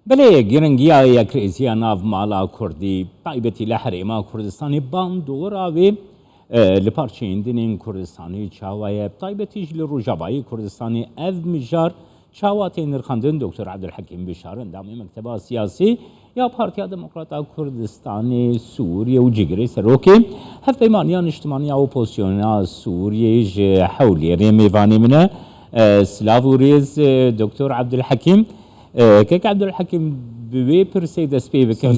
بله گرنگیا یک رئیسی ناو مالا کردی تایبتی لحرما کردستانی باندورا و لپارچیندین کردستانی چاوای تایبتیش لروجابای کردستانی اف مجار چاوات نرخاندن دکتر عبدالحکیم بشارن دامی مکتبه سیاسی یا پارتیا دموکراتا کردستانی سوریه و جگری سروکی هف پیمانیان اجتماعی و اپوزیسیون سوریه حولی ریمیوانی منه سلاو ریز دکتر عبدالحکیم كيك عبد الحكيم بيبر سيد سبي بكم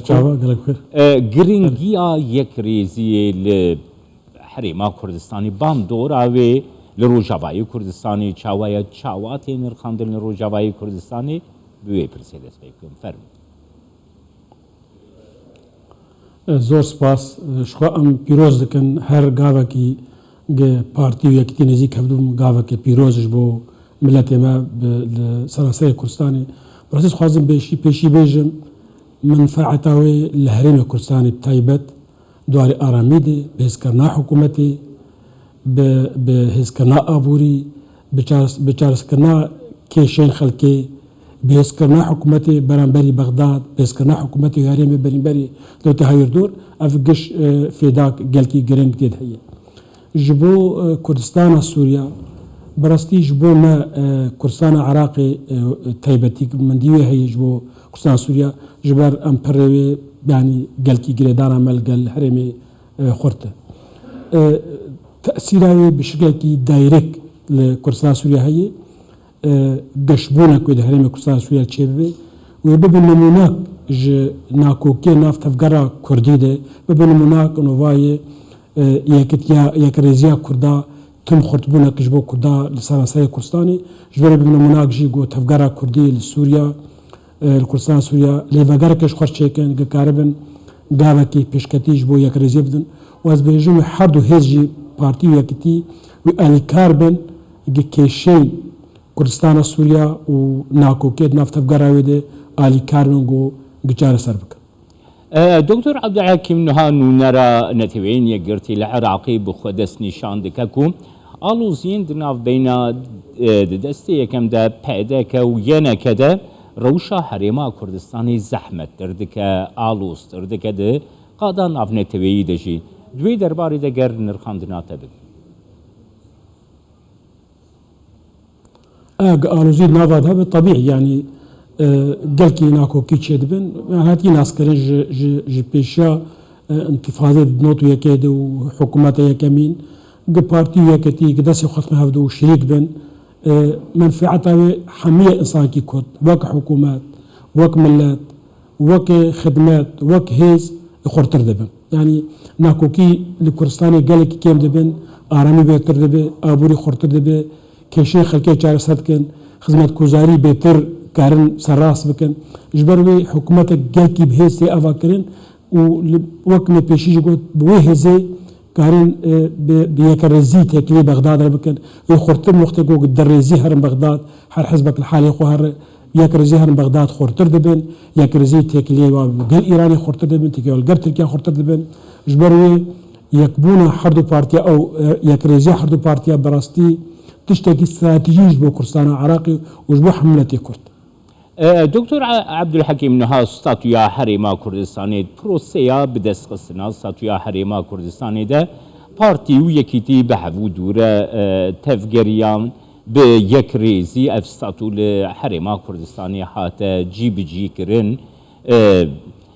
جرينجيا يكريزي لحريما كردستاني بام دوراوي لروجاباي كردستاني چاوايا چاواتي نرخاندن لروجاباي كردستاني بيبر سيد سبي بكم فرم زور سپاس شخوا ام پیروز دکن هر گاوه کی پارتی و یکتی نزیک هفدوم گاوه کی پیروزش بو ملت ما سراسر کردستانی براساس خوازم پیشی بیجم منفعتاوی لهریم کردستانی بتایبت دواری آرامی ده بهز کرنا حکومتی بهز کرنا آبوری بچارس کرنا کشین خلکی بهز کرنا حکومتی برانبری بغداد بهز کرنا حکومتی هریم برانبری دوتی هایر دور افگش فیداک گلکی گرنگ دید هیه جبو کردستان سوریا براستی جبو ما کردستان عراقی تایبتی من دیوی هی جبو کردستان سوریا جبر ام پروی یعنی گلکی گریدان عمل گل هرمی خورته تأثیرهای بشکل کی دایرک لکردستان سوریا هی گشبونه که هرمی کردستان سوریا چه بی و ببین نموناک ج ناکوکی نافت افگارا کردی ده ببین نموناک نوای یک رزیا کردا تم خرطبونا كجبو كردا لسراسر كردستاني جبر بمناموناك جيغو تفقارا كردي لسوريا الكردستان سوريا ليفاقارا كش خوش چيكن كاربن قاوكي بيشكتي جبو يك رزي بدن واز بيجمو حردو هيزجي بارتي ويكتي وآلي كاربن كيشين كردستان سوريا وناكو كيد نافت تفقارا ويدي آلي كاربن جو جار سربك دكتور عبد الحكيم نهانو نرى نتوين يقرتي العراقي بخدس نشان دكاكو آلوزين دناف بين دستي يكم دا پيدك وينا كده روشا حريما كردستاني زحمت دردك آلوز دردك ده قادان ناف نتوي دجي دوي درباري ده گر نرخاندنا تبك آلوزين نافاد هذا طبيعي يعني قالكي ناكو كيتشي دبن هاتي ناس كرن ج بيشا انتفاضة بنوتو يكيد وحكومات يكمين بارتي يكتي قداسي خصم هفدو شريك بن منفعتها حمية إنسان كي كود وك حكومات وك ملات وك خدمات وك هيز خورتر دبن يعني ناكو كي لكردستاني قالكي كيم دبن آرامي بيتر دبن آبوري خورتر دبن كيشين خلقي جاري صدقن خدمات كوزاري بيتر كارن سراس بكن جبروي حكومتك جالكي بهيزي أفاكرين ووكم بيشيج قلت بوهزي كارن بيكرزي تكلي بغداد بكن يخورتم وقت قلت درزي هرم بغداد هر حزبك الحالي خو هر يكرزي هرم بغداد خورتر دبن يكرزي تكلي وقل إيراني خورتر دبن تكلي والقر تركيا خورتر دبن جبروي يكبونا حردو بارتيا أو يكرزي حردو بارتيا براستي تشتكي استراتيجيج بو كردستان عراقي وجبو حملتي كرد دكتور عبد الحكيم نها ستاتويا حريما كردستاني بروسيا بدس قسنا ستاتويا حريما كردستاني ده بارتي ويكيتي بحفو دورة تفجريان بيكريزي اف ستاتو لحريما كردستاني حتى جي بجي كرن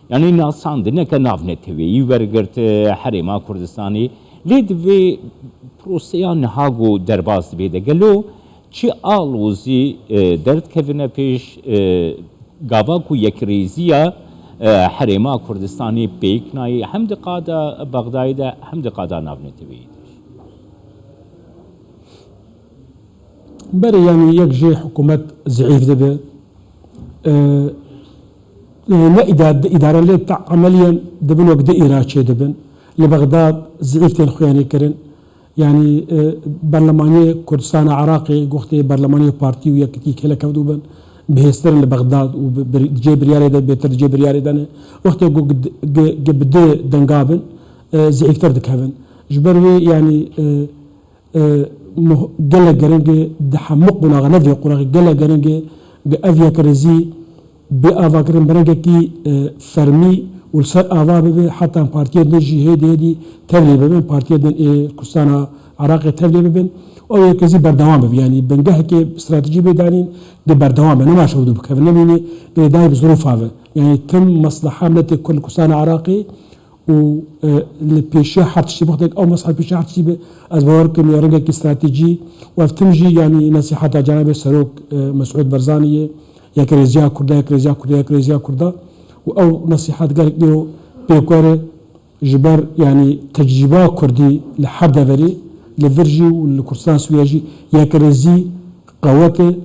يعني ناسان دنه كنافنه توي ورغرت حريما كردستاني ليدوي بروسيا نهاغو درباز بيده قالو چی آلوزی درد کفنه پیش گاواکو یک ریزیا حرما کردستانی بیکنایی هم دقادا بغداد ده هم دقادا نافنتی بید. بري يعني يكجي حكومة ضعيف دبي لا إدارة اللي عمليا دبن وقت إيراتشي دبن لبغداد ضعيفتين خياني كرن يعني برلمانية كردستان عراقي وقتي برلمانية بارتي ويكتي كلا كودوبن بهستر لبغداد وجي برياري ده بيتر جي برياري ده وقتي قبدي دنقابن زعيفتر دكهبن جبروي يعني قلا قرنجي دحمق قنا غنفي قنا قلا قرنجي أفيا كرزي بآفاكرين برنجكي فرمي والسر آفا ببي حتى بارتيا نجي هيدي تبلي ببين بارتيا كردستان عراقي تبلي ببين او يكزي بردوام ببي يعني بنجاه كي استراتيجي بيدانين دي بردوام انا ما شودو بكفن نميني داي بظروف هذا يعني تم مصلحه ملتي كل كردستان عراقي و البيشا حتى شي بختك او مصلحه البيشا حتى شي ازبوركم يرنجك استراتيجي وافتمجي يعني نصيحه جانب السروك مسعود برزانيه يا كريزيا كردا يا كريزيا كردا يا كريزيا كردا او نصيحات قال له بيكور جبر يعني تجربه كردي لحد ذري لفرجي والكردستان سوياجي يا كريزي قوته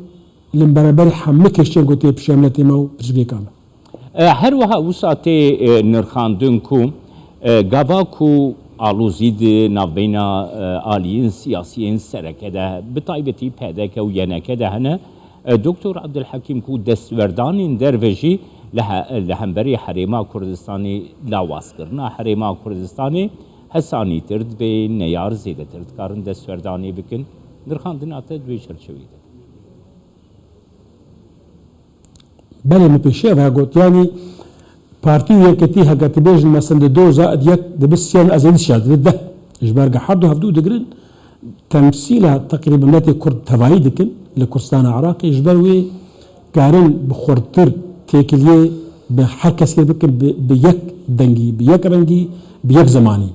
لمبربر حمك الشيء قلت بشاملتي مو برجلي كامل هر وها وساتي نرخاندنكو گاواکو آلوزید نابینا آلیین سیاسیین سرکده بطایبتی پیدا و ینکده هنه دکتر عبدالحکیم کو دستوردان درویجی لهمبری حریما کردستانی لاواز کرنا حریما کردستانی حسانی ترد به نیار زیده ترد کارن دستوردانی بکن نرخاندن آتا دوی چرچویده بله مپیشه و گوت یعنی بارتي يكتي هكا بيج مثلا دو زائد يك دبسيان ازيد شاد ده اجبار حدو هفدو دقرن تمثيلها تقريبا ناتي كرد تفايدكن لكردستان عراقي اجبار وي كارن بخورتر تيكليه بحركه سير بكن بيك دنجي بيك رنجي بيك زماني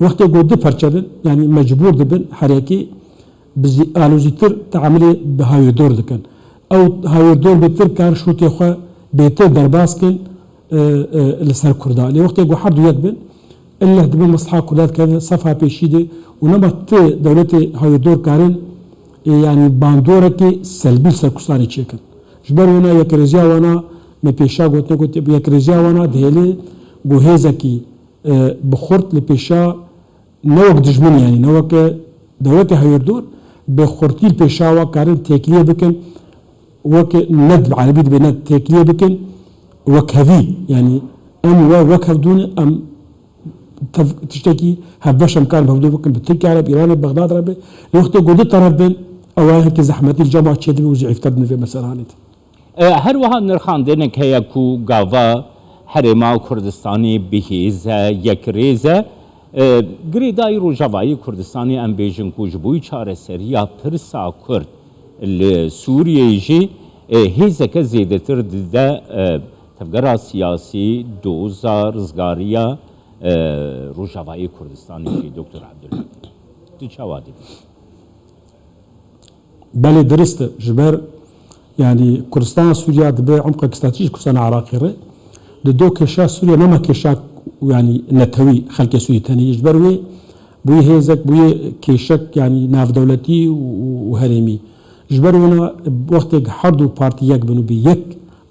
وقت يقول دي فرشدن يعني مجبور دبن حركي بزي الوزيتر تعاملي بهاي دور دكن او هاي دور بتر كان شو تيخوا بيتر درباسكن لسر كردا اللي وقت يقول حد يدبن إلا دبن مصلحة كردات كذا صفحة بيشيدة ونمت دولتي هاي دور كارن يعني باندورك سلبي لسر كردستاني تشيكن جبر وانا يكرزيا وانا مبيشا قلت يكرزيا وانا دهلي جوهزكي بخورت لبيشا نوك دجمن يعني نوك دولتي هاي دور بخورتي البيشا وكارن تكليه بكن وك ند عربي بند تكليه بكن وكهذي يعني ام وكهذ دون ام تشتكي هبش امكان بهدو بكم بتركيا عرب ايران بغداد عرب وقت قد طرف بين اواهر كزحمه الجامعه تشدي وزعف تبني في مسألة هانت هر وها نرخاندنك هيا كو غاوا حرما كردستاني بهيز يكريزه گریدای روجاوایی کردستانی ام بیژن کو جبوی چاره سریا پرسا کرد لسوریه جی هیزک زیدتر ده تفگرا سیاسی دوزا رزگاریا روجاوایی کردستانی جی دکتر عبدالحکیم تو چوادی بله درست جبر يعني كردستان سوريا دبي عمق استراتيجي كردستان عراقي ري دو كشا سوريا نما كشا يعني نتوي خلق سوريا تاني يجبر وي بوي هيزك بوي كيشك يعني ناف دولتي وهرمي جبر ونا وقت حردو بارتي يك بنو بيك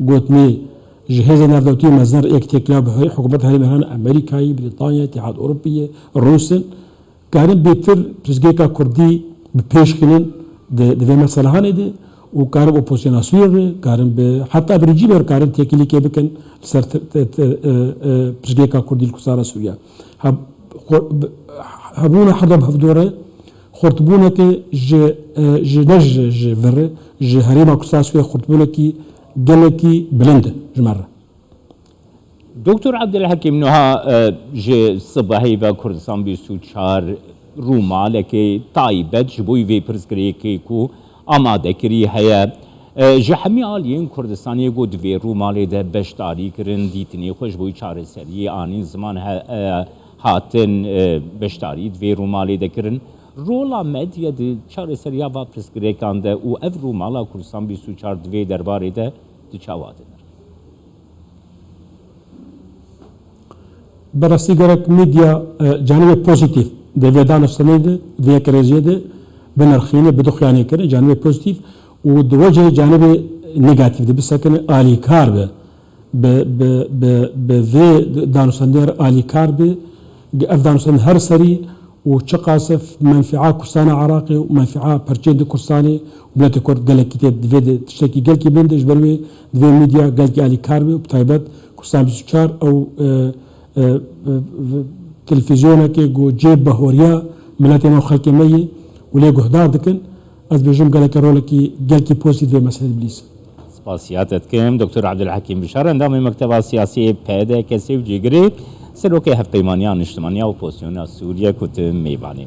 قوتني جهاز ناف دولتي مزار يك تكلاب حكومة هرمي هان امريكاي بريطانيا اتحاد اوروبي الروسن كارن بيتر برزقيكا كردي ببيشكنن ده مسألة هاني دي وكارب اوبوزيشن اسوير كارن حتى برجيبر كارن تكلي كيبكن سر برجيكا كردي الكسارة سوريا هبونا حدا بهفدوره خرطبونا كي نج فر هريما كسارة سوريا خرطبونا كي جلكي بلند جمرة دكتور عبدالحکیم نها جه صباحی و کردستان بیستو چار رومالکی تایبت جبوی وی پرزگری که کو آماده کری هیا جهمی آلیین کردستانی گود وی رومالی ده بشتاری کرن دیتنی خوش بوی چاره سری آنی زمان هاتن بشتاری وی رومالی ده کرن رولا مدیا ده چاره سری و پرزگری کنده و اف رومالا کردستان بیستو چار دوی درباره ده چواده براستی گرک میدیا جانب پوزیتیف دویدان استنید وی کرزیده بنرخینه بدخیانه کنه جانب پوزیتیف و دوجه جانب نگاتیف ده بسکنه آلی کار به وی دانستندر آلی کار به اف دانستند هر سری و چقاسف منفعه کردستان عراقی و منفعه پرچند کردستانی و بلاد کرد گلکیت دوی تشتکی گلکی بندش بروی دوی میدیا گلکی آلی کار به و بطایبت کردستان 24 او تلفزيونك جو جيب بهوريا ملاتنا وخلق مي ولا جهدار دكن از بيجم قالك رولكي قالكي بوزيت في مسألة بليس سپاسیاتت کم دکتر عبدالحکیم بشار اندام مکتب سیاسی پیدا کسی و جگری سروک هفت پیمانیان اجتماعی و پوزیسیون سوریه کت میوانی